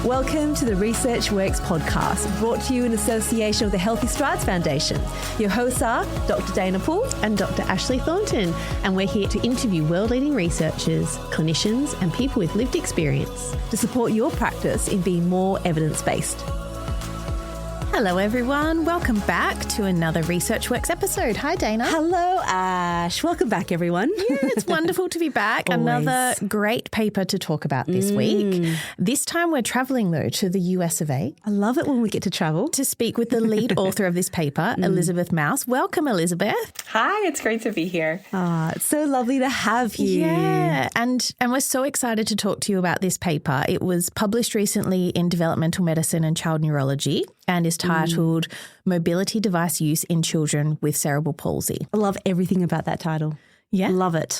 Welcome to the Research Works podcast, brought to you in association with the Healthy Strides Foundation. Your hosts are Dr. Dana Poole and Dr. Ashley Thornton, and we're here to interview world-leading researchers, clinicians, and people with lived experience to support your practice in being more evidence-based. Hello, everyone. Welcome back to another Research Works episode. Hi, Dana. Hello, Ash. Welcome back, everyone. Yeah, it's wonderful to be back. Always. Another great paper to talk about this week. This time we're travelling, though, to the US of A. I love it when we get to travel. To speak with the lead author of this paper, Elizabeth Mouse. Welcome, Elizabeth. Hi, it's great to be here. It's so lovely to have you. Yeah, and we're so excited to talk to you about this paper. It was published recently in Developmental Medicine and Child Neurology and is titled Mobility Device Use in Children with Cerebral Palsy. I love everything about that title. Yeah. Love it.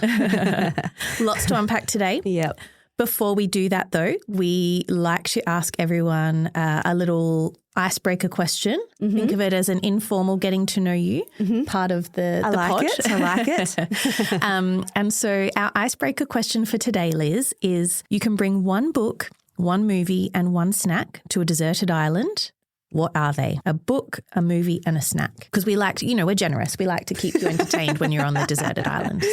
Lots to unpack today. Yep. Before we do that, though, we like to ask everyone a little icebreaker question. Think of it as an informal getting to know you part of the pod. I like it. And so our icebreaker question for today, Liz, is you can bring one book, one movie and one snack to a deserted island. What are they? A book, a movie and a snack. Because we like to, we're generous. We like to keep you entertained when you're on the deserted island.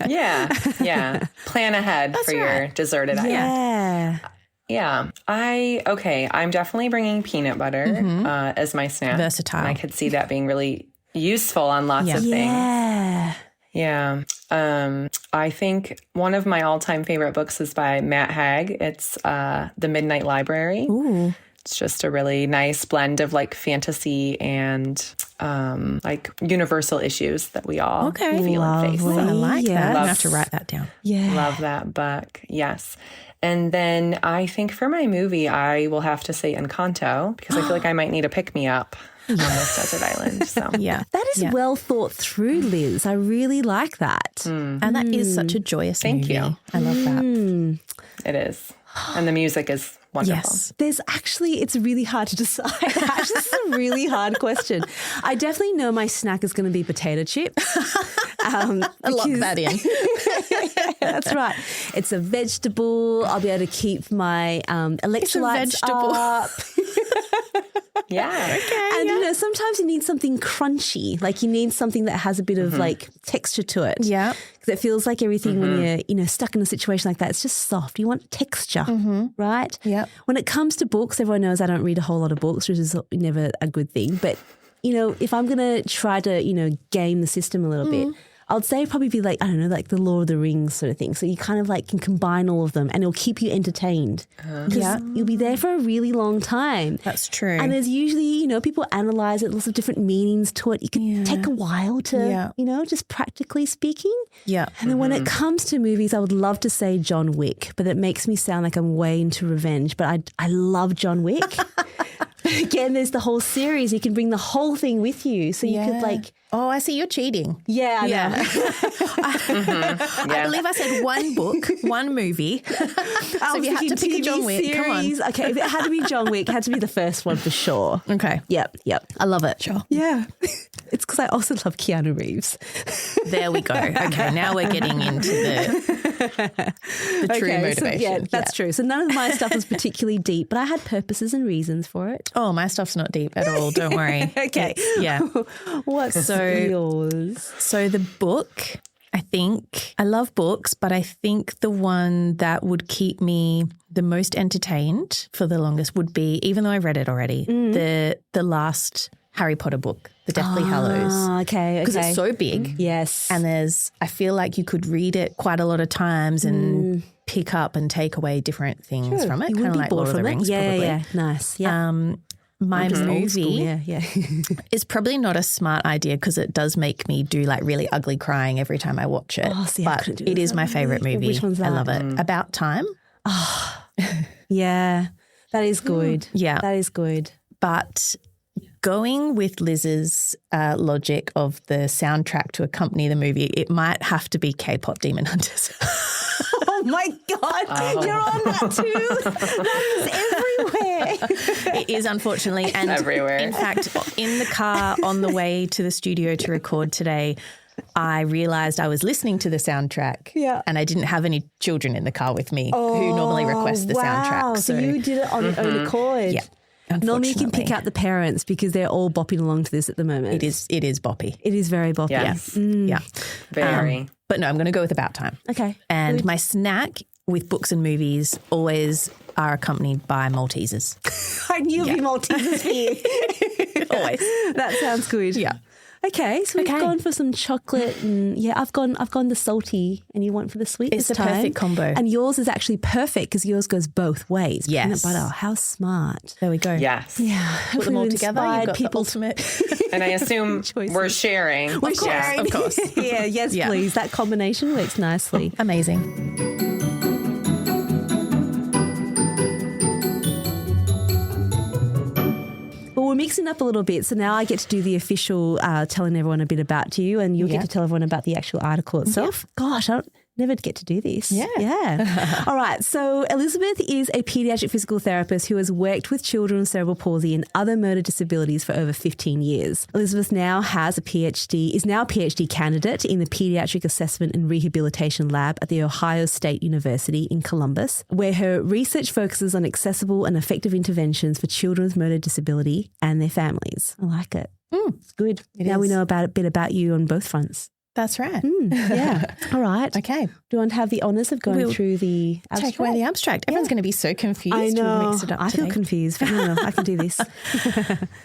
Yeah. Plan ahead for your deserted island. Yeah. I'm definitely bringing peanut butter as my snack. Versatile. And I could see that being really useful on lots of things. Yeah. I think one of my all-time favorite books is by Matt Haig. It's The Midnight Library. Ooh. It's just a really nice blend of like fantasy and like universal issues that we all feel and face. I like that. I Love have to write that down. Yeah. Love that book. Yes. And then I think for my movie, I will have to say Encanto because I feel like I might need a pick-me-up on this desert island. So That is well thought through, Liz. I really like that. And that is such a joyous Thank movie. you. I love that. It is. And the music is wonderful. Yes. It's really hard to decide. This is a really hard question. I definitely know my snack is going to be potato chips. I lock that in. That's right. It's a vegetable. I'll be able to keep my electrolytes up. Yeah. Okay. And sometimes you need something crunchy. Like you need something that has a bit of like texture to it. Yeah. Because it feels like everything when you're stuck in a situation like that, it's just soft. You want texture, right? Yeah. When it comes to books, everyone knows I don't read a whole lot of books, which is never a good thing. But if I'm going to try to game the system a little bit, I would say it'd probably be like, I don't know, like the Lord of the Rings sort of thing. So you kind of like can combine all of them and it'll keep you entertained. Because you'll be there for a really long time. That's true. And there's usually, people analyze it, lots of different meanings to it. You can take a while to, just practically speaking. Yeah. And then when it comes to movies, I would love to say John Wick, but it makes me sound like I'm way into revenge. But I love John Wick. Again, there's the whole series. You can bring the whole thing with you. So you could like... Oh, I see. You're cheating. Yeah, I know. I believe I said one book, one movie. So if you had to pick a John Wick, come on. Okay, if it had to be John Wick, it had to be the first one for sure. Okay. Yep. I love it. Sure. Yeah. It's because I also love Keanu Reeves. There we go. Okay, now we're getting into the true motivation. That's true. So none of my stuff was particularly deep, but I had purposes and reasons for it. Oh, my stuff's not deep at all. Don't worry. Okay. What's yours? So the book, I love books, but I think the one that would keep me the most entertained for the longest would be, even though I read it already, the last Harry Potter book, The Deathly Hallows. Okay. Because it's so big. Yes. And I feel like you could read it quite a lot of times and pick up and take away different things from it. You wouldn't be like bored Lord from of the it. Rings, Yeah, probably. yeah. Nice. Yeah. My movie is is probably not a smart idea because it does make me do like really ugly crying every time I watch it. Oh, see, but it is my favourite movie. Which one's that? I love it. About Time. Oh, yeah. That is good. Yeah. That is good. But going with Liz's logic of the soundtrack to accompany the movie, it might have to be K-pop Demon Hunters. Oh my God, you're on that too? That is everywhere. It is, unfortunately. And everywhere. In fact, in the car on the way to the studio to record today, I realised I was listening to the soundtrack and I didn't have any children in the car with me who normally request the soundtrack. So you did it on your own accord. Yeah. Normally you can pick out the parents because they're all bopping along to this at the moment. It is boppy. It is very boppy. Yes. Yeah. Very. But no, I'm going to go with About Time. Okay. And my snack with books and movies always are accompanied by Maltesers. I knew it'd be Maltesers for you. Always. That sounds good. Yeah. Okay, so we've gone for some chocolate and I've gone the salty and you went for the sweet It's this a time. perfect combo. And yours is actually perfect because yours goes both ways. Yes. Peanut butter, how smart. There we go. Yes. Yeah. Put them all together, you've got the ultimate. And I assume we're sharing. We're sharing. Of course. Yes, please. That combination works nicely. Amazing. Well, we're mixing up a little bit. So now I get to do the official telling everyone a bit about you and you'll get to tell everyone about the actual article itself. Gosh, I never get to do this. Yeah. All right. So Elizabeth is a pediatric physical therapist who has worked with children with cerebral palsy and other motor disabilities for over 15 years. Elizabeth now has a PhD, is now a PhD candidate in the Pediatric Assessment and Rehabilitation Lab at The Ohio State University in Columbus, where her research focuses on accessible and effective interventions for children with motor disability and their families. I like it. It's good. Now we know a bit about you on both fronts. That's right. Yeah. All right. Okay. Do you want to have the honours of going through the abstract? Take away the abstract. Everyone's going to be so confused. I know. We've mixed it up I feel today. confused, but no, I can do this.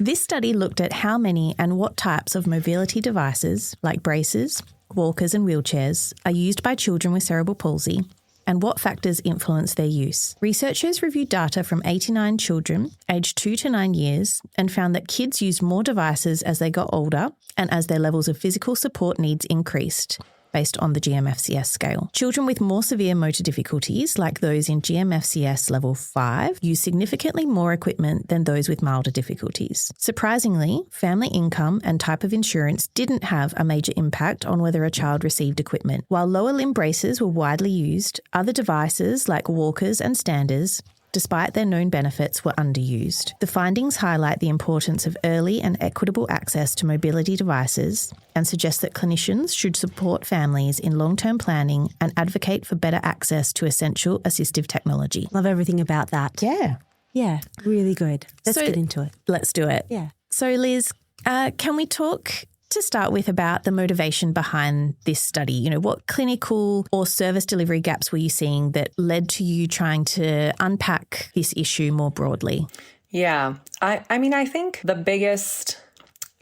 This study looked at how many and what types of mobility devices, like braces, walkers and wheelchairs, are used by children with cerebral palsy and what factors influence their use. Researchers reviewed data from 89 children aged 2 to 9 years and found that kids used more devices as they got older and as their levels of physical support needs increased, based on the GMFCS scale. Children with more severe motor difficulties, like those in GMFCS level 5, use significantly more equipment than those with milder difficulties. Surprisingly, family income and type of insurance didn't have a major impact on whether a child received equipment. While lower limb braces were widely used, other devices like walkers and standers, despite their known benefits, were underused. The findings highlight the importance of early and equitable access to mobility devices and suggest that clinicians should support families in long-term planning and advocate for better access to essential assistive technology. Love everything about that. Yeah. Yeah, really good. Let's get into it. Let's do it. Yeah. So, Liz, can we talk to start with about the motivation behind this study? You know, what clinical or service delivery gaps were you seeing that led to you trying to unpack this issue more broadly? Yeah. I mean, I think the biggest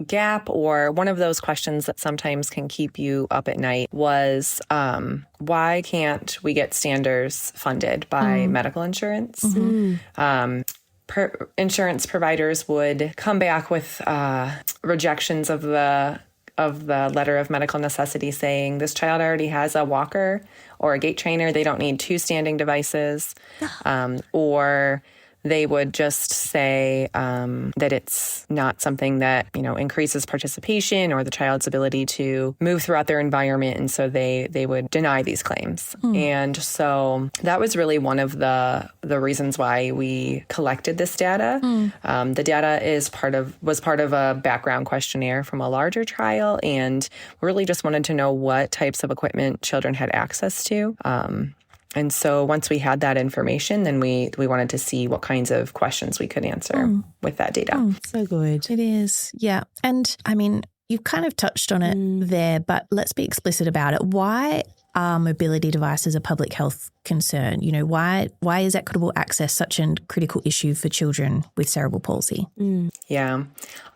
gap or one of those questions that sometimes can keep you up at night was why can't we get standards funded by medical insurance? Insurance providers would come back with rejections of the letter of medical necessity saying this child already has a walker or a gait trainer. They don't need 2 standing devices. Or they would just say that it's not something that, increases participation or the child's ability to move throughout their environment. And so they would deny these claims. And so that was really one of the reasons why we collected this data. The data was part of a background questionnaire from a larger trial, and really just wanted to know what types of equipment children had access to. And so once we had that information, then we wanted to see what kinds of questions we could answer with that data. So good. It is, yeah. And I mean, you've kind of touched on it there, but let's be explicit about it. Why are mobility devices a public health concern? You know, why is equitable access such a critical issue for children with cerebral palsy? Yeah.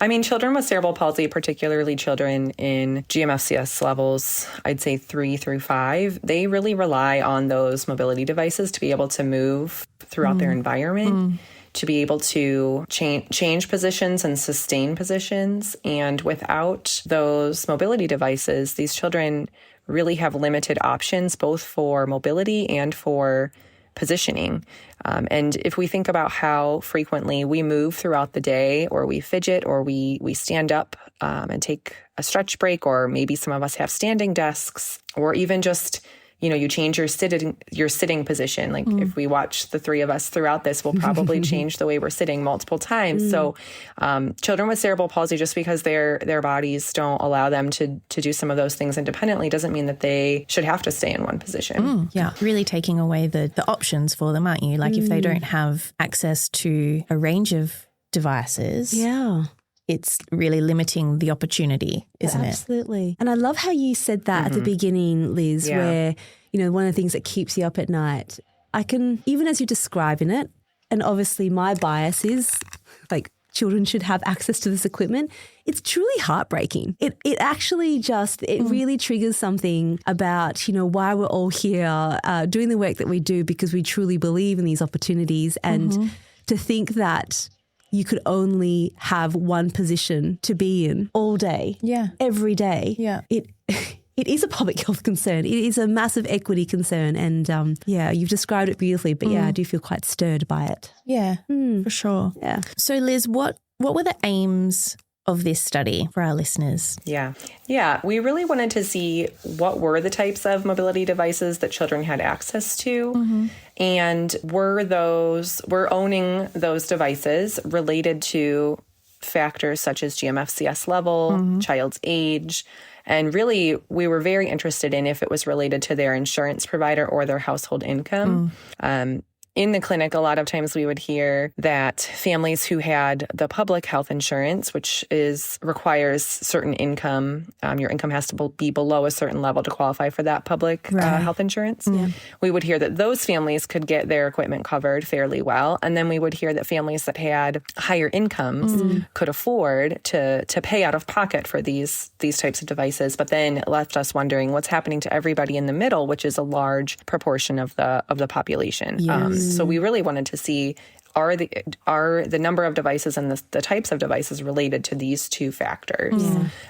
I mean, children with cerebral palsy, particularly children in GMFCS levels, I'd say 3 through 5, they really rely on those mobility devices to be able to move throughout their environment, to be able to change positions and sustain positions. And without those mobility devices, these children really have limited options, both for mobility and for positioning. And if we think about how frequently we move throughout the day, or we fidget, or we stand up and take a stretch break, or maybe some of us have standing desks, or even just, you change your sitting position. Like if we watch the three of us throughout this, we'll probably change the way we're sitting multiple times. So children with cerebral palsy, just because their bodies don't allow them to do some of those things independently doesn't mean that they should have to stay in one position. Yeah, really taking away the options for them, aren't you? Like if they don't have access to a range of devices, it's really limiting the opportunity, isn't it? Absolutely. And I love how you said that at the beginning, Liz, where, one of the things that keeps you up at night, I can, even as you're describing it, and obviously my bias is like children should have access to this equipment. It's truly heartbreaking. It actually it really triggers something about, why we're all here doing the work that we do because we truly believe in these opportunities, and to think that you could only have one position to be in all day, every day. Yeah. It is a public health concern. It is a massive equity concern. And you've described it beautifully, but I do feel quite stirred by it. Yeah, for sure. Yeah. So Liz, what were the aims of this study for our listeners? Yeah. We really wanted to see what were the types of mobility devices that children had access to, and were owning those devices related to factors such as GMFCS level, child's age, and really we were very interested in if it was related to their insurance provider or their household income. In the clinic, a lot of times we would hear that families who had the public health insurance, which requires certain income, your income has to be below a certain level to qualify for that public health insurance. We would hear that those families could get their equipment covered fairly well. And then we would hear that families that had higher incomes could afford to pay out of pocket for these types of devices. But then it left us wondering what's happening to everybody in the middle, which is a large proportion of the population. So we really wanted to see, are the number of devices and the types of devices related to these two factors?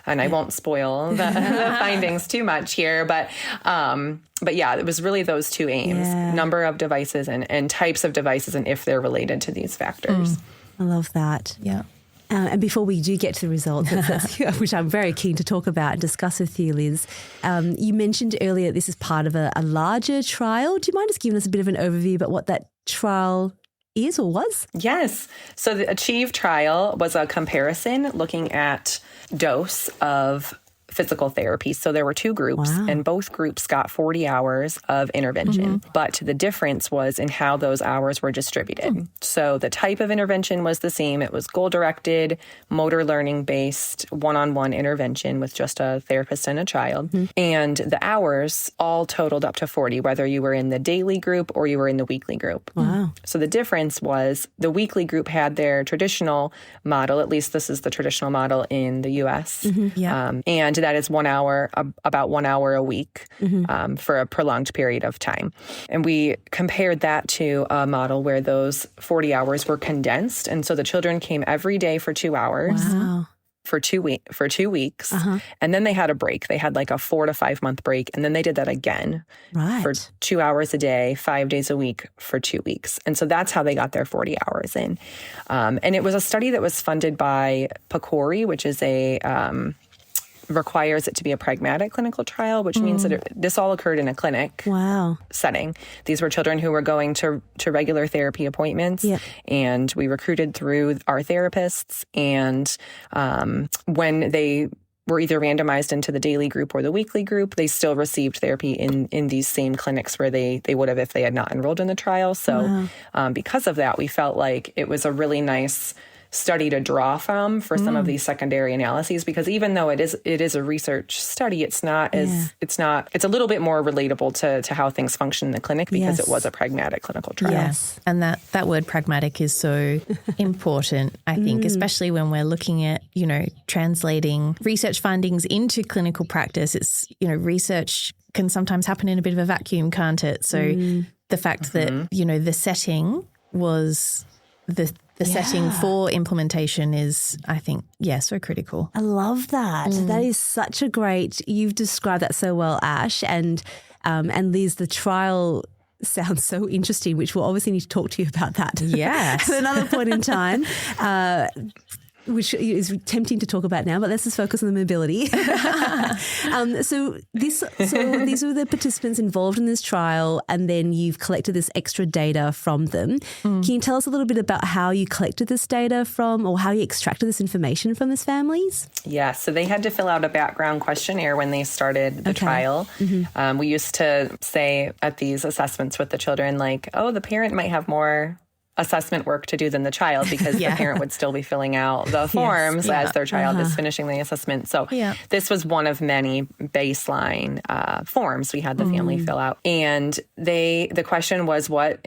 And I won't spoil the findings too much here, but it was really those two aims: number of devices and types of devices, and if they're related to these factors. I love that. Yeah. And before we do get to the results, which I'm very keen to talk about and discuss with you, Liz, you mentioned earlier this is part of a larger trial. Do you mind just giving us a bit of an overview about what that trial is or was? Yes. So the ACHIEVE trial was a comparison looking at dose of physical therapy. So there were two groups, and both groups got 40 hours of intervention. But the difference was in how those hours were distributed. So the type of intervention was the same. It was goal-directed, motor learning-based, one-on-one intervention with just a therapist and a child. And the hours all totaled up to 40, whether you were in the daily group or you were in the weekly group. So the difference was the weekly group had their traditional model, at least this is the traditional model in the U.S., and that is 1 hour, about 1 hour a week for a prolonged period of time. And we compared that to a model where those 40 hours were condensed. And so the children came every day for 2 hours. For 2 weeks. And then they had a break. They had like a 4 to 5 month break. And then they did that again for 2 hours a day, 5 days a week for 2 weeks. And so that's how they got their 40 hours in. And it was a study that was funded by PCORI, which is requires it to be a pragmatic clinical trial, which means that this all occurred in a clinic setting. These were children who were going to regular therapy appointments, and we recruited through our therapists. And when they were either randomized into the daily group or the weekly group, they still received therapy in these same clinics where they would have if they had not enrolled in the trial. So because of that, we felt like it was a really nice study to draw from for some of these secondary analyses, because even though it is a research study, it's a little bit more relatable to how things function in the clinic because it was a pragmatic clinical trial. Yes. And that word pragmatic is so important, I think, especially when we're looking at, translating research findings into clinical practice. It's, research can sometimes happen in a bit of a vacuum, can't it? So the fact that, the setting was the setting for implementation is, I think, so critical. I love that. That is such a great, you've described that so well, Ash. And Liz, the trial sounds so interesting, which we'll obviously need to talk to you about that. Yes. At another point in time. which is tempting to talk about now, but let's just focus on the mobility. So these were the participants involved in this trial, and then you've collected this extra data from them. Can you tell us a little bit about how you collected this data from, or how you extracted this information from these families? Yeah, so they had to fill out a background questionnaire when they started the trial. We used to say at these assessments with the children, like, oh, the parent might have more assessment work to do than the child, because the parent would still be filling out the forms as their child is finishing the assessment. So this was one of many baseline forms we had the family fill out. And the question was, what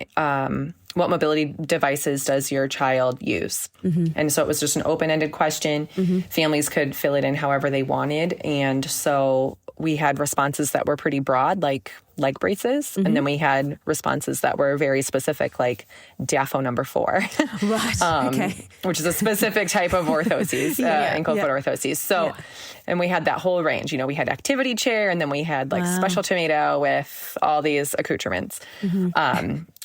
mobility devices does your child use? And so it was just an open-ended question. Families could fill it in however they wanted. And so we had responses that were pretty broad, like leg braces. And then we had responses that were very specific, like DAFO number 4. Which is a specific type of orthoses, ankle foot orthoses. So, and we had that whole range. You know, we had activity chair, and then we had like special tomato with all these accoutrements.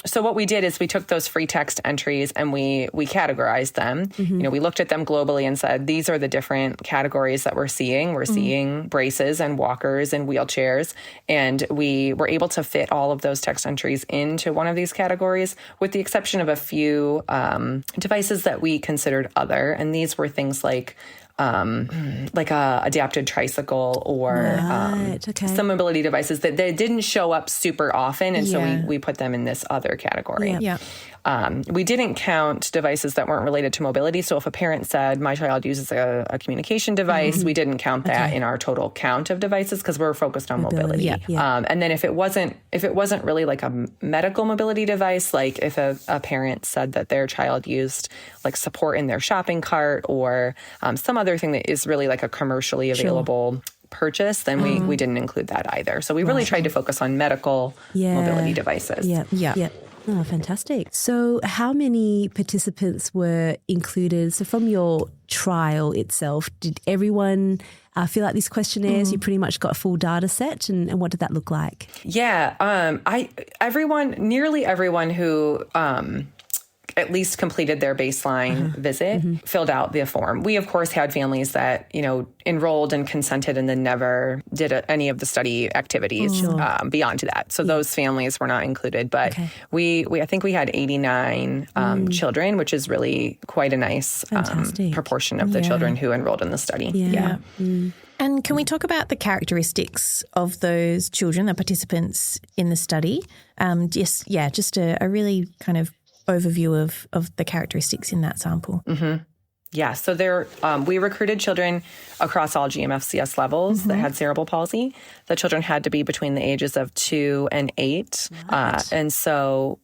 So what we did is we took those free text entries and we categorized them. You know, we looked at them globally and said, these are the different categories that we're seeing. We're seeing braces and walkers and wheelchairs. And we were able to fit all of those text entries into one of these categories, with the exception of a few devices that we considered other. And these were things like a adapted tricycle or some mobility devices that they didn't show up super often. And so we put them in this other category. We didn't count devices that weren't related to mobility. So if a parent said, my child uses a communication device, we didn't count that in our total count of devices, because we're focused on mobility. And then if it wasn't really like a medical mobility device, like if a parent said that their child used like support in their shopping cart or some other thing that is really like a commercially available purchase, then we didn't include that either. So we really tried to focus on medical mobility devices. Oh, fantastic. So how many participants were included? So from your trial itself, did everyone fill out these questionnaires? You pretty much got a full data set, and what did that look like? Yeah, nearly everyone who at least completed their baseline visit filled out the form. We, of course, had families that, you know, enrolled and consented and then never did any of the study activities beyond that. So those families were not included. But I think we had 89 children, which is really quite a nice proportion of the children who enrolled in the study. And can we talk about the characteristics of those children, the participants in the study? Just a really kind of overview of the characteristics in that sample. Yeah, so we recruited children across all GMFCS levels that had cerebral palsy. The children had to be between the ages of 2 and 8. And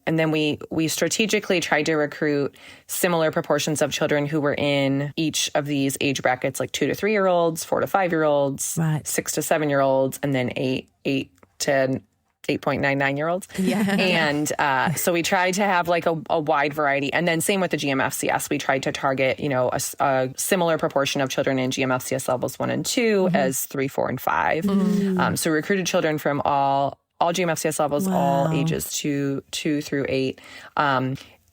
then we strategically tried to recruit similar proportions of children who were in each of these age brackets, like 2 to 3-year-olds, 4 to 5-year-olds, 6 to 7-year-olds, and then 8 to 8.99-year-olds. And so we tried to have like a wide variety. And then same with the GMFCS. We tried to target, you know, a similar proportion of children in GMFCS levels 1 and 2 as 3, 4, and 5. So we recruited children from all GMFCS levels, all ages 2 through 8.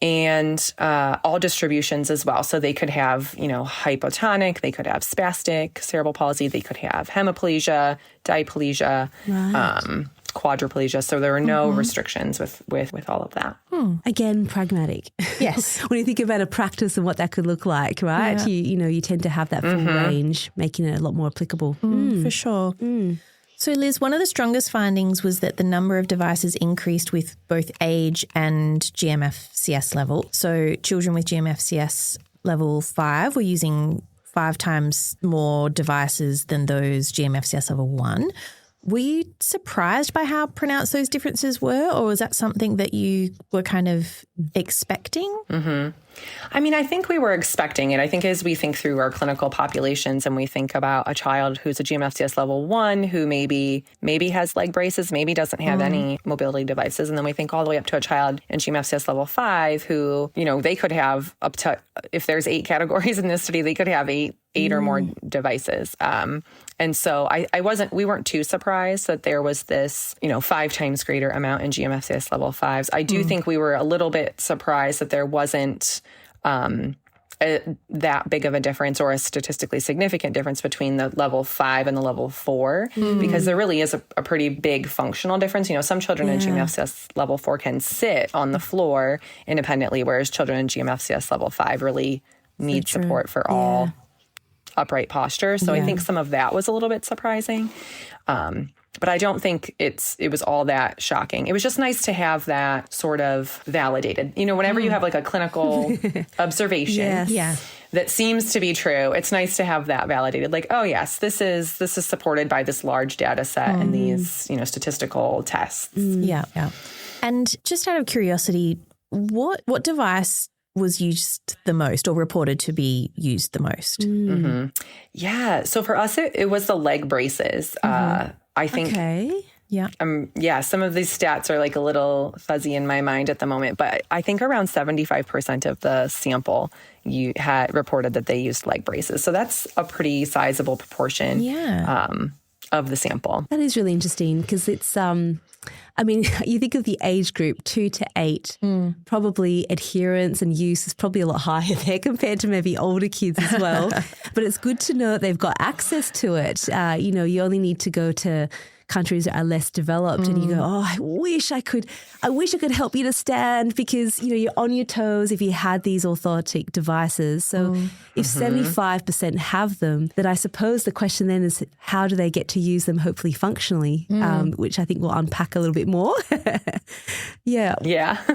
And all distributions as well. So they could have, you know, hypotonic, they could have spastic cerebral palsy, they could have hemiplegia, diplegia, quadriplegia. So there were no restrictions with all of that. Again, pragmatic. Yes. When you think about a practice and what that could look like, right? You tend to have that full range, making it a lot more applicable. For sure. So Liz, one of the strongest findings was that the number of devices increased with both age and GMFCS level. So children with GMFCS level 5 were using 5 times more devices than those GMFCS level 1. Were you surprised by how pronounced those differences were, or was that something that you were kind of expecting? I mean, I think we were expecting it. I think as we think through our clinical populations and we think about a child who's a GMFCS level 1 who maybe has leg braces, maybe doesn't have any mobility devices, and then we think all the way up to a child in GMFCS level 5 who, you know, they could have up to, if there's 8 categories in this study, they could have eight or more devices. And so we weren't too surprised that there was this, you know, 5 times greater amount in GMFCS level 5s. I do think we were a little bit surprised that there wasn't that big of a difference or a statistically significant difference between the level 5 and the level 4, because there really is a pretty big functional difference. Some children in GMFCS level 4 can sit on the floor independently, whereas children in GMFCS level 5 really need support for all upright posture. So I think some of that was a little bit surprising. But I don't think it was all that shocking. It was just nice to have that sort of validated. Whenever you have like a clinical observation that seems to be true, it's nice to have that validated. Like, oh yes, this is supported by this large data set and these, statistical tests. Yeah. And just out of curiosity, what device was used the most or reported to be used the most? Yeah. So for us, it was the leg braces. I think, some of these stats are like a little fuzzy in my mind at the moment, but I think around 75% of the sample you had reported that they used leg braces. So that's a pretty sizable proportion of the sample. That is really interesting because it's, you think of the age group 2 to 8, probably adherence and use is probably a lot higher there compared to maybe older kids as well. But it's good to know that they've got access to it. You only need to go to countries that are less developed and you go, oh, I wish I could help you to stand because, you're on your toes if you had these orthotic devices. So if 75% have them, then I suppose the question then is how do they get to use them hopefully functionally, which I think we'll unpack a little bit more. Yeah.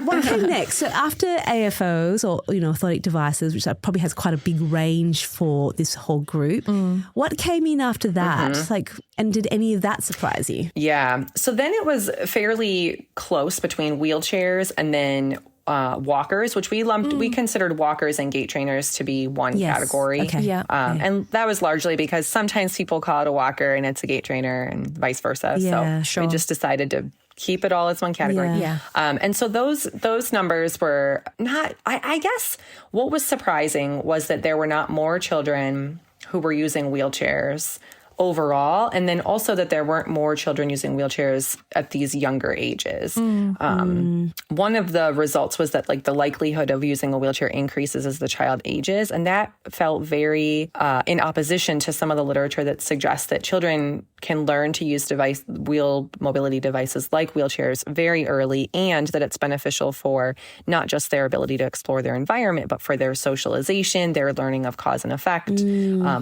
What came next? So after AFOs or, orthotic devices, which probably has quite a big range for this whole group, what came in after that? And did any of that surprise you? Yeah. So then it was fairly close between wheelchairs and then walkers, which we considered walkers and gait trainers to be one category. Okay. And that was largely because sometimes people call it a walker and it's a gait trainer and vice versa. So we just decided to keep it all as one category. And so those numbers were not, I guess what was surprising was that there were not more children who were using wheelchairs overall, and then also that there weren't more children using wheelchairs at these younger ages. One of the results was that the likelihood of using a wheelchair increases as the child ages, and that felt very in opposition to some of the literature that suggests that children can learn to use wheel mobility devices like wheelchairs very early, and that it's beneficial for not just their ability to explore their environment, but for their socialization, their learning of cause and effect,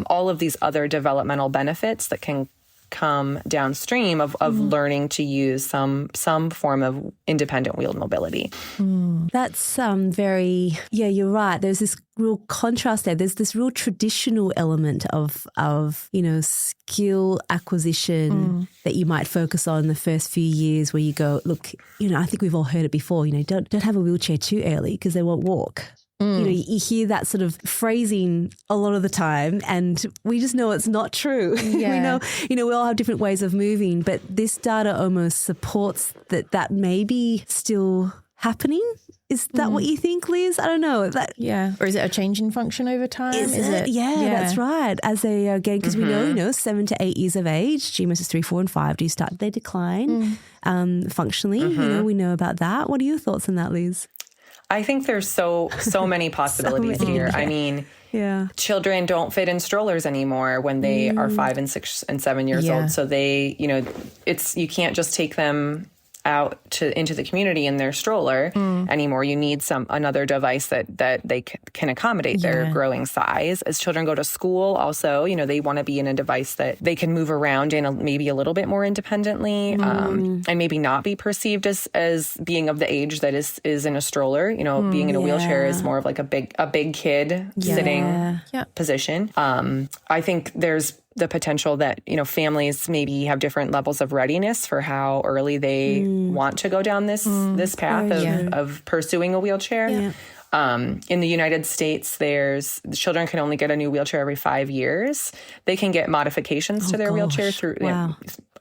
all of these other developmental benefits that can come downstream of learning to use some form of independent wheeled mobility. That's you're right. There's this real contrast there. There's this real traditional element of skill acquisition that you might focus on the first few years where you go, look, I think we've all heard it before, don't have a wheelchair too early because they won't walk. You hear that sort of phrasing a lot of the time, and we just know it's not true. Yeah. We all have different ways of moving, but this data almost supports that may be still happening. Is that what you think, Liz? I don't know. Or is it a change in function over time? Is it? Yeah, that's right. As they again, because we know, 7 to 8 years of age, GMFCS 3, 4, and 5 do start their decline functionally. We know about that. What are your thoughts on that, Liz? I think there's so many possibilities here. I mean, children don't fit in strollers anymore when they are 5 and 6 and 7 years old. So they, you can't just take them out into the community in their stroller anymore. You need another device that they can accommodate their growing size. As children go to school, also, they want to be in a device that they can move around in maybe a little bit more independently, and maybe not be perceived as being of the age that is in a stroller. Being in a wheelchair is more of like a big kid sitting position. I think there's the potential that, families maybe have different levels of readiness for how early they want to go down this path of pursuing a wheelchair. In the United States, the children can only get a new wheelchair every 5 years. They can get modifications to their wheelchair through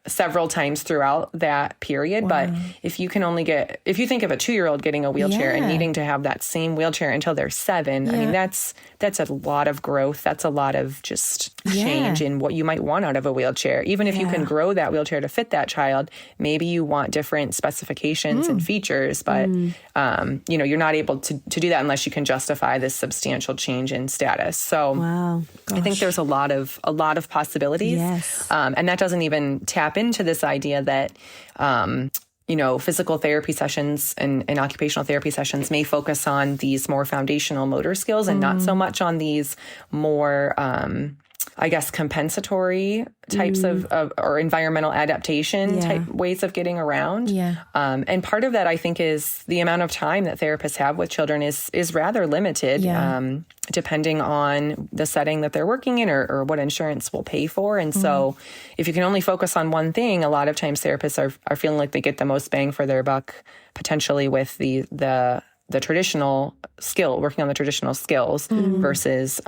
several times throughout that period. But if you think of a 2-year-old getting a wheelchair and needing to have that same wheelchair until they're 7, I mean, that's a lot of growth. That's a lot of just change in what you might want out of a wheelchair. Even if you can grow that wheelchair to fit that child, maybe you want different specifications and features, but you're not able to do that unless you can justify this substantial change in status. So I think there's a lot of possibilities. Yes. And that doesn't even tap into this idea that, physical therapy sessions and occupational therapy sessions may focus on these more foundational motor skills and not so much on these more, compensatory types of or environmental adaptation type ways of getting around. Yeah. And part of that, I think, is the amount of time that therapists have with children is rather limited, depending on the setting that they're working in or what insurance will pay for. And so if you can only focus on one thing, a lot of times therapists are feeling like they get the most bang for their buck potentially with the traditional skill, working on the traditional skills versus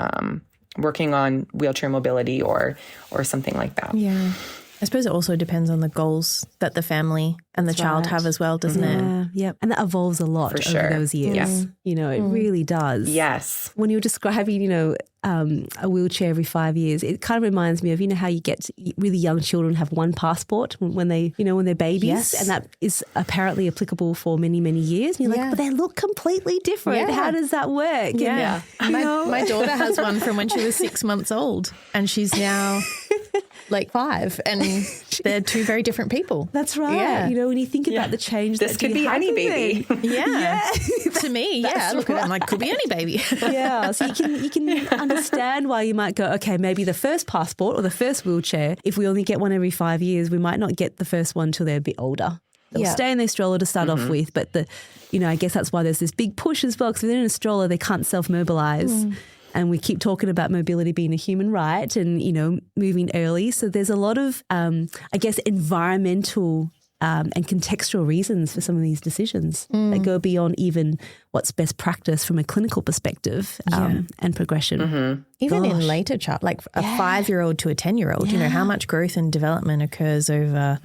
working on wheelchair mobility or something like that. Yeah. I suppose it also depends on the goals that the family and the child have as well, doesn't it? Yeah. And that evolves a lot over those years. Yes. It really does. Yes. When you're describing, a wheelchair every 5 years, it kind of reminds me of, how you get really young children have one passport when they're babies. Yes. And that is apparently applicable for many, many years. And you're like, but they look completely different. Yeah. How does that work? Yeah. And, my daughter has one from when she was 6 months old and she's now like 5 and they're 2 very different people. That's right. Yeah. When you think about the change this could be any baby. Yeah. To me, I look at it, I'm like, could be any baby. Yeah. So you can understand why you might go, okay, maybe the first passport or the first wheelchair, if we only get one every 5 years, we might not get the first one till they're a bit older. They'll stay in their stroller to start off with, but I guess that's why there's this big push as well, because if they're in a stroller, they can't self-mobilize. And we keep talking about mobility being a human right and, moving early. So there's a lot of, environmental and contextual reasons for some of these decisions that go beyond even what's best practice from a clinical perspective and progression. Even in later child, like a 5-year-old to a 10-year-old, how much growth and development occurs over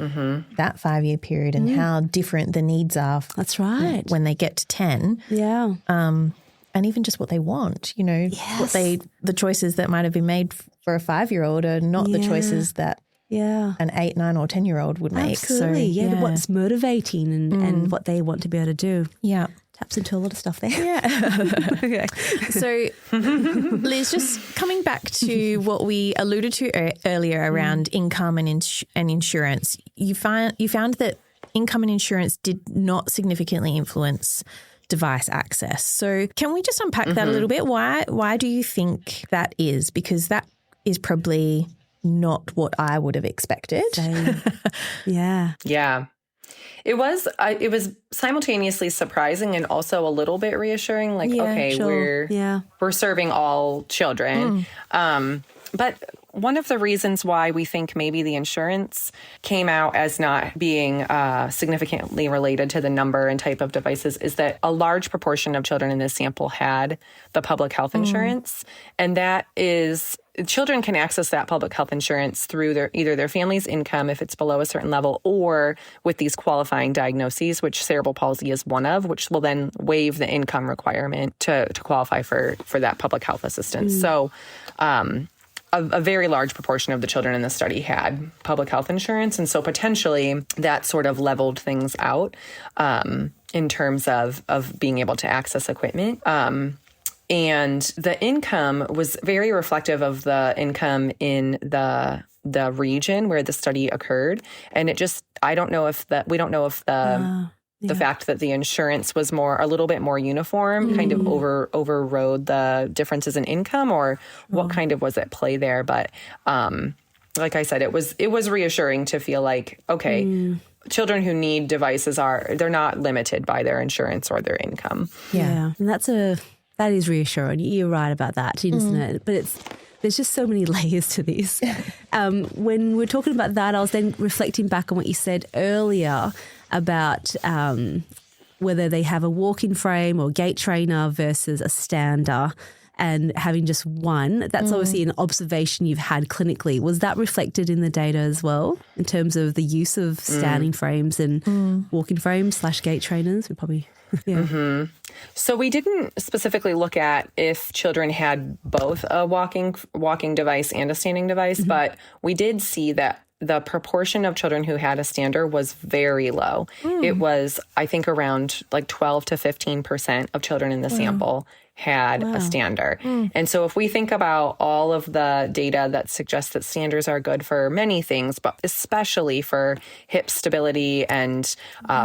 that 5-year period and how different the needs are. That's right. When they get to 10. Yeah. And even just what they want, the choices that might have been made for a 5-year-old are not the choices that an 8, 9 or 10-year-old would make. Absolutely. So, what's motivating and what they want to be able to do. Yeah. Taps into a lot of stuff there. Yeah. Okay. So, Liz, just coming back to what we alluded to earlier around income and insurance, you found that income and insurance did not significantly influence device access. So can we just unpack that a little bit? Why do you think that is? Because that is probably not what I would have expected. Yeah. It was simultaneously surprising and also a little bit reassuring. Like, we're serving all children. But one of the reasons why we think maybe the insurance came out as not being significantly related to the number and type of devices is that a large proportion of children in this sample had the public health insurance. And that is, children can access that public health insurance through either their family's income if it's below a certain level, or with these qualifying diagnoses, which cerebral palsy is one of, which will then waive the income requirement to qualify for that public health assistance. So a very large proportion of the children in the study had public health insurance. And so potentially that sort of leveled things out in terms of being able to access equipment. And the income was very reflective of the income in the region where the study occurred. And we don't know if the fact that the insurance was a little bit more uniform kind of overrode the differences in income, or what kind of was at play there. But like I said, it was reassuring to feel like, okay, children who need devices they're not limited by their insurance or their income. Yeah. And that is reassuring. You're right about that, isn't it? But there's just so many layers to this. When we're talking about that, I was then reflecting back on what you said earlier about whether they have a walk-in frame or gait trainer versus a stander. and having just one, that's obviously an observation you've had clinically. Was that reflected in the data as well in terms of the use of standing frames and walking frames / gait trainers? We probably... Yeah. So we didn't specifically look at if children had both a walking device and a standing device, but we did see that the proportion of children who had a stander was very low. It was, I think, around like 12 to 15% of children in the sample had a stander. And so if we think about all of the data that suggests that standers are good for many things, but especially for hip stability and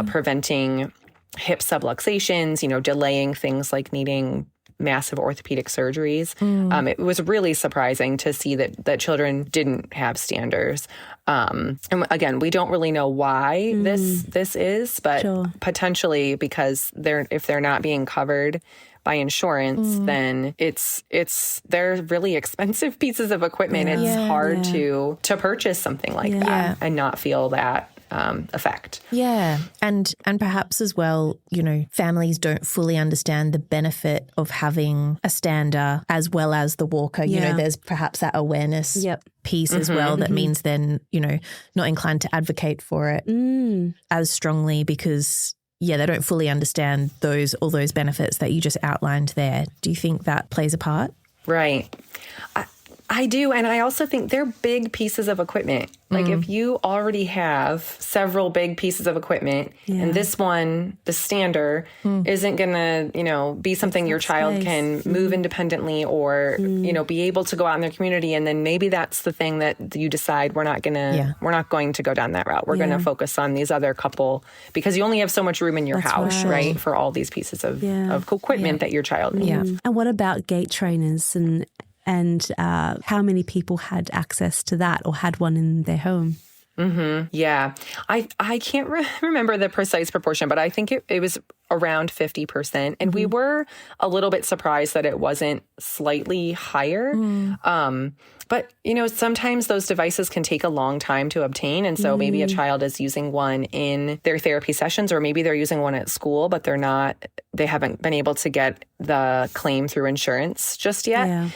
preventing hip subluxations, delaying things like needing massive orthopedic surgeries. It was really surprising to see that children didn't have standers. And again, we don't really know why this is, but potentially because if they're not being covered by insurance, then they're really expensive pieces of equipment. It's hard to purchase something like that and not feel that effect. Yeah. And perhaps as well, families don't fully understand the benefit of having a stander as well as the walker. There's perhaps that awareness piece as well that means then, not inclined to advocate for it as strongly because they don't fully understand all those benefits that you just outlined there. Do you think that plays a part? Right. I do. And I also think they're big pieces of equipment. Like if you already have several big pieces of equipment and this one, the stander, isn't going to, be something your child can move independently or, be able to go out in their community. And then maybe that's the thing that you decide we're not going to go down that route. We're going to focus on these other couple because you only have so much room in your house, right? For all these pieces of equipment that your child needs. And what about gait trainers and how many people had access to that or had one in their home? Yeah. I can't remember the precise proportion, but I think it was around 50%. And we were a little bit surprised that it wasn't slightly higher. But, sometimes those devices can take a long time to obtain. And so maybe a child is using one in their therapy sessions, or maybe they're using one at school, but they haven't been able to get the claim through insurance just yet. Yeah.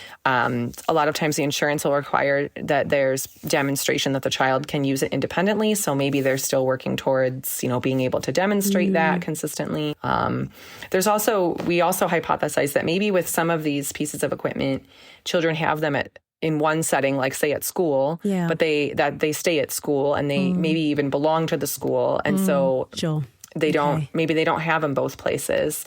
A lot of times the insurance will require that there's demonstration that the child can use it independently. So maybe they're still working towards, being able to demonstrate that consistently. We also hypothesize that maybe with some of these pieces of equipment, children have them in one setting, like say at school, but they stay at school and they maybe even belong to the school. And so they don't have them both places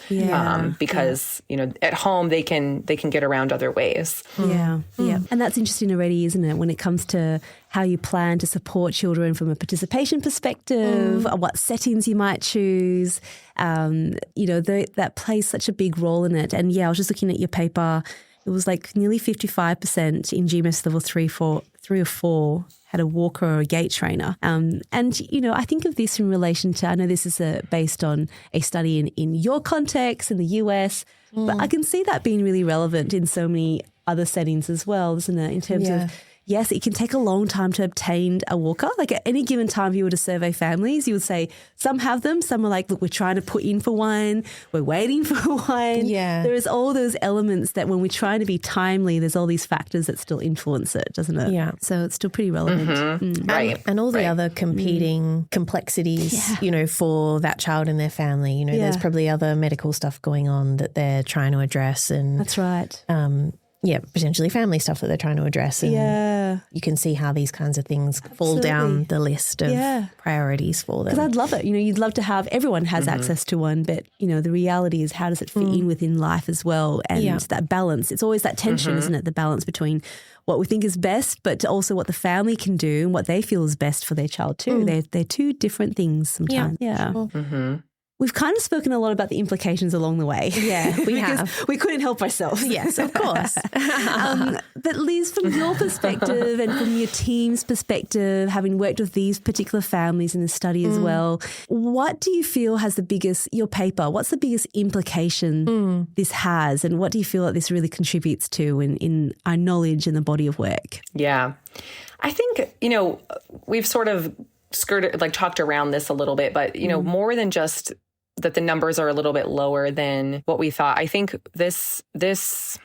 because, at home they can get around other ways. Yeah. And that's interesting already, isn't it? When it comes to how you plan to support children from a participation perspective, what settings you might choose, that plays such a big role in it. And I was just looking at your paper. It was like nearly 55% in GMS level 3 or 4 had a walker or a gait trainer. And, I think of this in relation to, I know this is based on a study in your context in the US, but I can see that being really relevant in so many other settings as well, isn't it? In terms of, yes, it can take a long time to obtain a walker. Like at any given time, if you were to survey families, you would say some have them. Some are like, look, we're trying to put in for one. We're waiting for one. Yeah. There is all those elements that when we're trying to be timely, there's all these factors that still influence it, doesn't it? Yeah. So it's still pretty relevant. Right. And all the other competing complexities, for that child and their family. There's probably other medical stuff going on that they're trying to address. And that's right. Potentially family stuff that they're trying to address. And you can see how these kinds of things fall down the list of priorities for them. Because I'd love it. You'd love to have, everyone has access to one, but, the reality is how does it fit in within life as well? And that balance, it's always that tension, isn't it? The balance between what we think is best, but also what the family can do and what they feel is best for their child too. They're two different things sometimes. Yeah. Sure. We've kind of spoken a lot about the implications along the way. Yeah, we have. We couldn't help ourselves. Yes, of course. But Liz, from your perspective and from your team's perspective, having worked with these particular families in the study as well, what do you feel has your paper, what's the biggest implication this has, and what do you feel that this really contributes to in our knowledge and the body of work? Yeah, I think, we've sort of talked around this a little bit, but, more than just that the numbers are a little bit lower than what we thought. I think this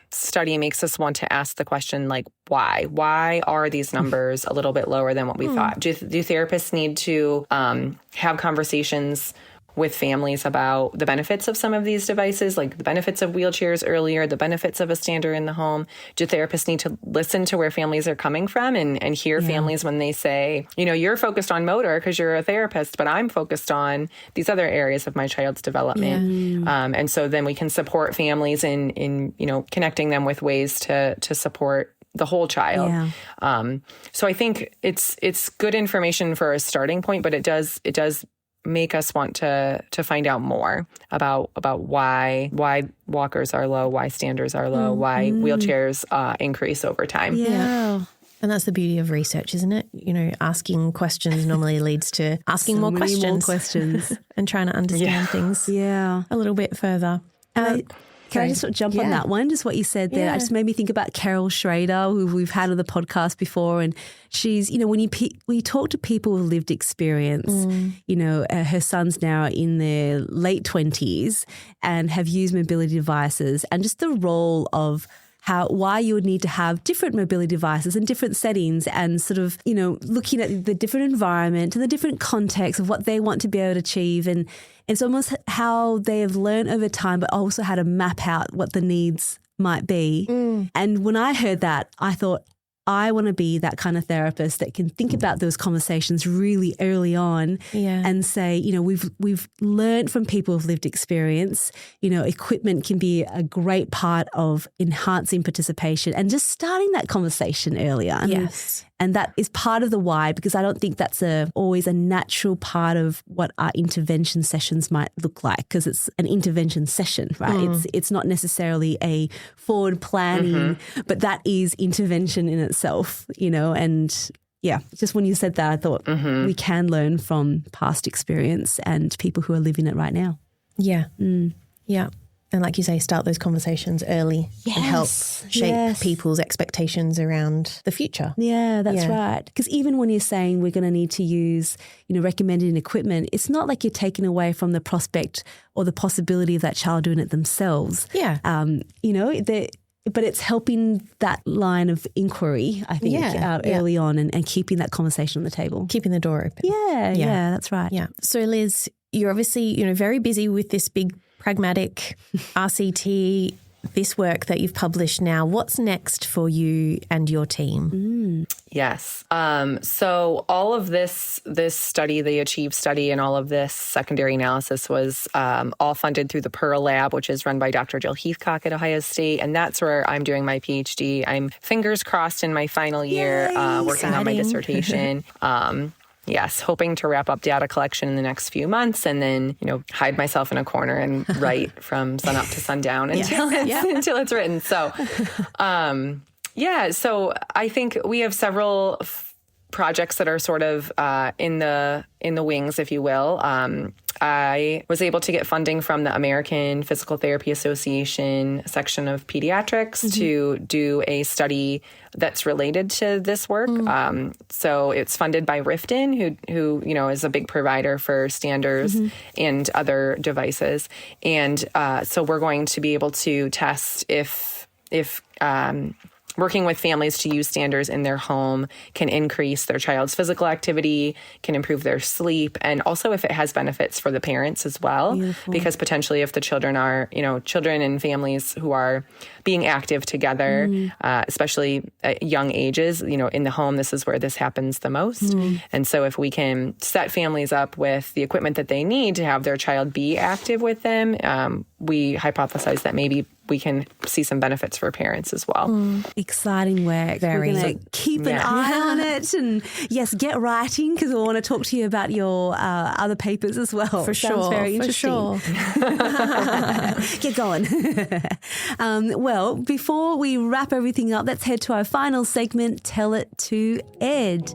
study makes us want to ask the question, like, why? Why are these numbers a little bit lower than what we thought? Do therapists need to have conversations with families about the benefits of some of these devices, like the benefits of wheelchairs earlier, the benefits of a stander in the home? Do therapists need to listen to where families are coming from and hear families when they say, you're focused on motor because you're a therapist, but I'm focused on these other areas of my child's development. And so then we can support families in connecting them with ways to support the whole child. So I think it's good information for a starting point, but it does make us want to find out more about why walkers are low, why standers are low, why wheelchairs increase over time. Yeah. And that's the beauty of research, isn't it? Asking questions normally leads to asking more questions and trying to understand things a little bit further. Can I just jump on that one? Just what you said there. It just made me think about Carol Schrader, who we've had on the podcast before. And she's, when you talk to people with lived experience, her sons now are in their late 20s and have used mobility devices, and just the role of why you would need to have different mobility devices in different settings, and sort of, looking at the different environment and the different context of what they want to be able to achieve. And it's almost how they have learned over time, but also how to map out what the needs might be. And when I heard that, I thought, I want to be that kind of therapist that can think about those conversations really early on and say, we've learned from people with lived experience. Equipment can be a great part of enhancing participation and just starting that conversation earlier. And that is part of the why, because I don't think that's always a natural part of what our intervention sessions might look like, because it's an intervention session, right? It's not necessarily a forward planning, but that is intervention in itself, and just when you said that, I thought we can learn from past experience and people who are living it right now. And like you say, start those conversations early and help shape people's expectations around the future. Yeah, that's right. Because even when you're saying we're going to need to use, recommended equipment, it's not like you're taking away from the prospect or the possibility of that child doing it themselves. But it's helping that line of inquiry, I think, early on and keeping that conversation on the table. Keeping the door open. Yeah, that's right. Yeah. So Liz, you're obviously, very busy with this big pragmatic RCT, this work that you've published now. What's next for you and your team? Yes. So all of this study, the ACHIEVE study, and all of this secondary analysis was all funded through the Pearl Lab, which is run by Dr. Jill Heathcock at Ohio State. And that's where I'm doing my PhD. I'm fingers crossed in my final year working on my dissertation. Yes, hoping to wrap up data collection in the next few months and then, hide myself in a corner and write from sun up to sundown until it's written. So, so I think we have several projects that are sort of in the wings, if you will. I was able to get funding from the American Physical Therapy Association section of pediatrics to do a study that's related to this work. So it's funded by Riften, who is a big provider for standers and other devices. And so we're going to be able to test if working with families to use standers in their home can increase their child's physical activity, can improve their sleep, and also if it has benefits for the parents as well. Beautiful. Because potentially if the children are, children and families who are being active together, especially at young ages, in the home, this is where this happens the most. And so if we can set families up with the equipment that they need to have their child be active with them, we hypothesize that maybe we can see some benefits for parents as well. Exciting work. Very. We're going to keep an eye on it and, yes, get writing because we want to talk to you about your other papers as well. For Sounds very interesting. Get going. Well, before we wrap everything up, let's head to our final segment, Tell It to Ed.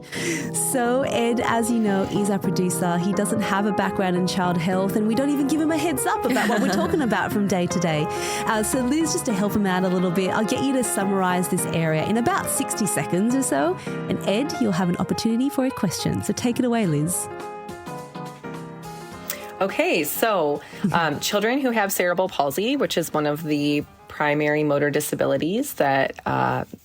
So Ed, as you know, is our producer. He doesn't have a background in child health and we don't even give him a heads up about what we're talking about from day to day. So Liz, just to help him out a little bit, I'll get you to summarise this area in about 60 seconds or so. And Ed, you'll have an opportunity for a question. So take it away, Liz. Okay, so children who have cerebral palsy, which is one of the primary motor disabilities that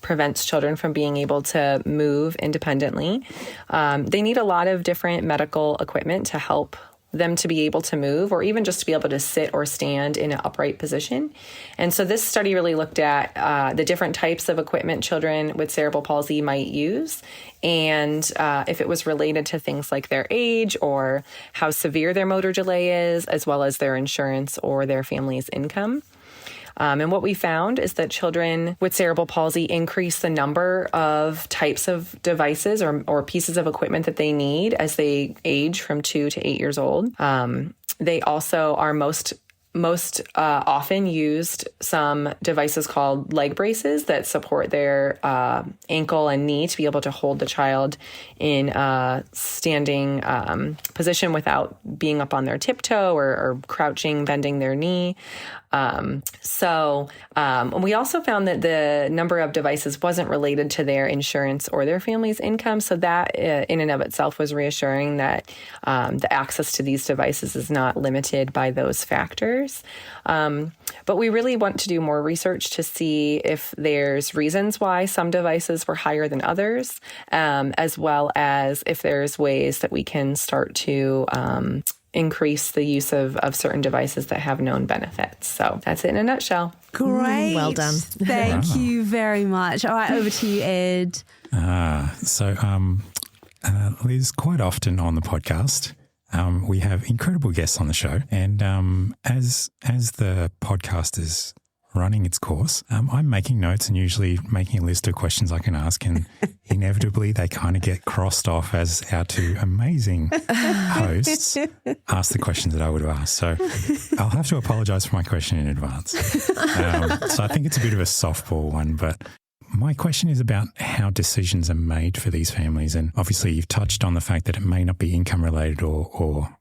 prevents children from being able to move independently, they need a lot of different medical equipment to help them to be able to move, or even just to be able to sit or stand in an upright position. And so this study really looked at the different types of equipment children with cerebral palsy might use, and if it was related to things like their age or how severe their motor delay is, as well as their insurance or their family's income. And what we found is that children with cerebral palsy increase the number of types of devices or pieces of equipment that they need as they age from 2 to 8 years old. They also are most often used some devices called leg braces that support their ankle and knee to be able to hold the child in a standing position without being up on their tiptoe or crouching, bending their knee. We also found that the number of devices wasn't related to their insurance or their family's income. So that in and of itself was reassuring that the access to these devices is not limited by those factors. But we really want to do more research to see if there's reasons why some devices were higher than others, as well as if there's ways that we can start to increase the use of certain devices that have known benefits. So that's it in a nutshell. Great. Well done. Thank you very much. All right, over to you, Ed. Liz, quite often on the podcast, we have incredible guests on the show. And as the podcast is running its course, I'm making notes and usually making a list of questions I can ask, and inevitably they kind of get crossed off as our two amazing hosts ask the questions that I would have asked. So I'll have to apologise for my question in advance. So I think it's a bit of a softball one, but my question is about how decisions are made for these families. And obviously you've touched on the fact that it may not be income related or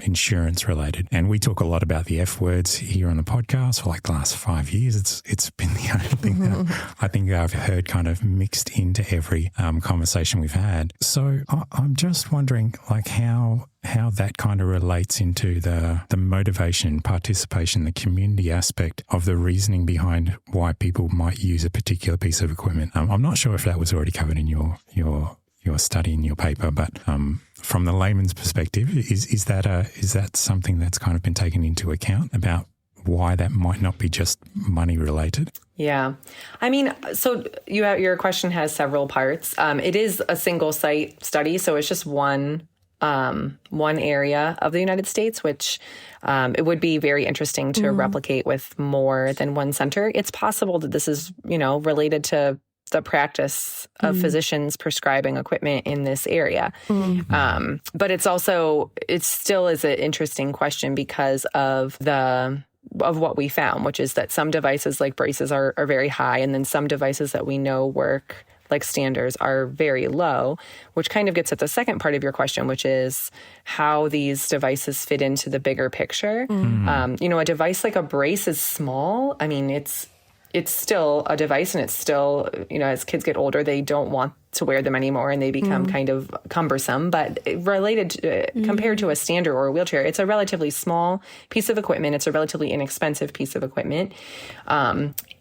insurance related. And we talk a lot about the F words here on the podcast for like the last 5 years. It's been the only thing that I think I've heard kind of mixed into every conversation we've had. So I'm just wondering like how that kind of relates into the motivation, participation, the community aspect of the reasoning behind why people might use a particular piece of equipment. I'm not sure if that was already covered in your study in your paper, but from the layman's perspective, is that something that's kind of been taken into account about why that might not be just money related? Yeah. I mean, so your question has several parts. It is a single site study, so it's just one area of the United States, which it would be very interesting to replicate with more than one center. It's possible that this is, related to the practice of physicians prescribing equipment in this area. But it still is an interesting question because of what we found, which is that some devices like braces are very high, and then some devices that we know work like standards are very low, which kind of gets at the second part of your question, which is how these devices fit into the bigger picture. A device like a brace is small. I mean, it's still a device, and it's still, as kids get older, they don't want to wear them anymore and they become kind of cumbersome. But compared to a standard or a wheelchair, it's a relatively small piece of equipment. It's a relatively inexpensive piece of equipment.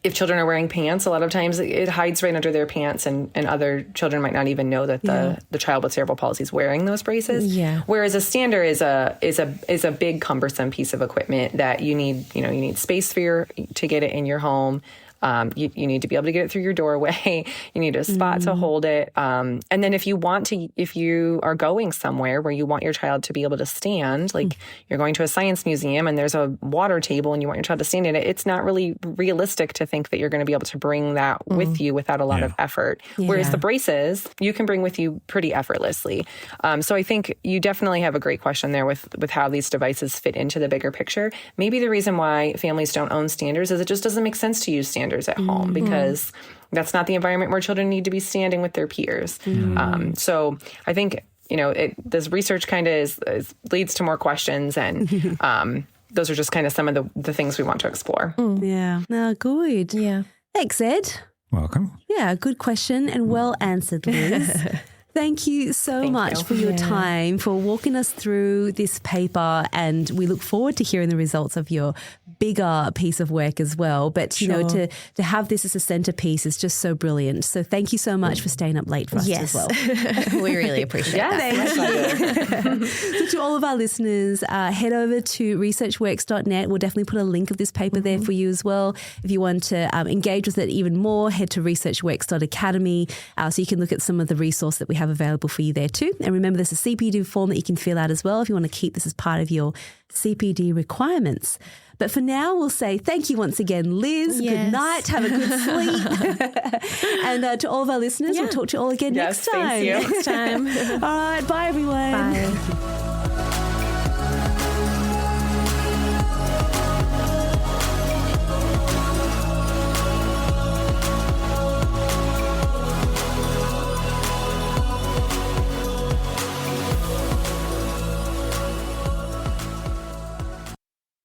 If children are wearing pants, a lot of times it hides right under their pants, and other children might not even know that the child with cerebral palsy is wearing those braces. Yeah. Whereas a standard is a big cumbersome piece of equipment that you need space to get it in your home. You need to be able to get it through your doorway. You need a spot to hold it. And then if you are going somewhere where you want your child to be able to stand, like you're going to a science museum and there's a water table and you want your child to stand in it, it's not really realistic to think that you're going to be able to bring that with you without a lot of effort. Yeah. Whereas the braces, you can bring with you pretty effortlessly. So I think you definitely have a great question there with how these devices fit into the bigger picture. Maybe the reason why families don't own standards is it just doesn't make sense to use standards at home because that's not the environment where children need to be standing with their peers. So I think, this research kind of leads to more questions, and those are just kind of some of the things we want to explore. Yeah. No, good. Yeah. Thanks, Ed. Welcome. Yeah, good question and well answered, Liz. Thank you so much for your time, for walking us through this paper, and we look forward to hearing the results of your bigger piece of work as well. But, you know, to have this as a centerpiece is just so brilliant. So thank you so much for staying up late for us as well. We really appreciate that. Thank you. So to all of our listeners, head over to researchworks.net. We'll definitely put a link of this paper there for you as well. If you want to engage with it even more, head to researchworks.academy so you can look at some of the resource that we have available for you there too. And remember, there's a CPD form that you can fill out as well if you want to keep this as part of your CPD requirements. But for now, we'll say thank you once again, Liz. Yes. Good night. Have a good sleep. And to all of our listeners, we'll talk to you all again next time. Thank you. Next time. All right. Bye, everyone. Bye.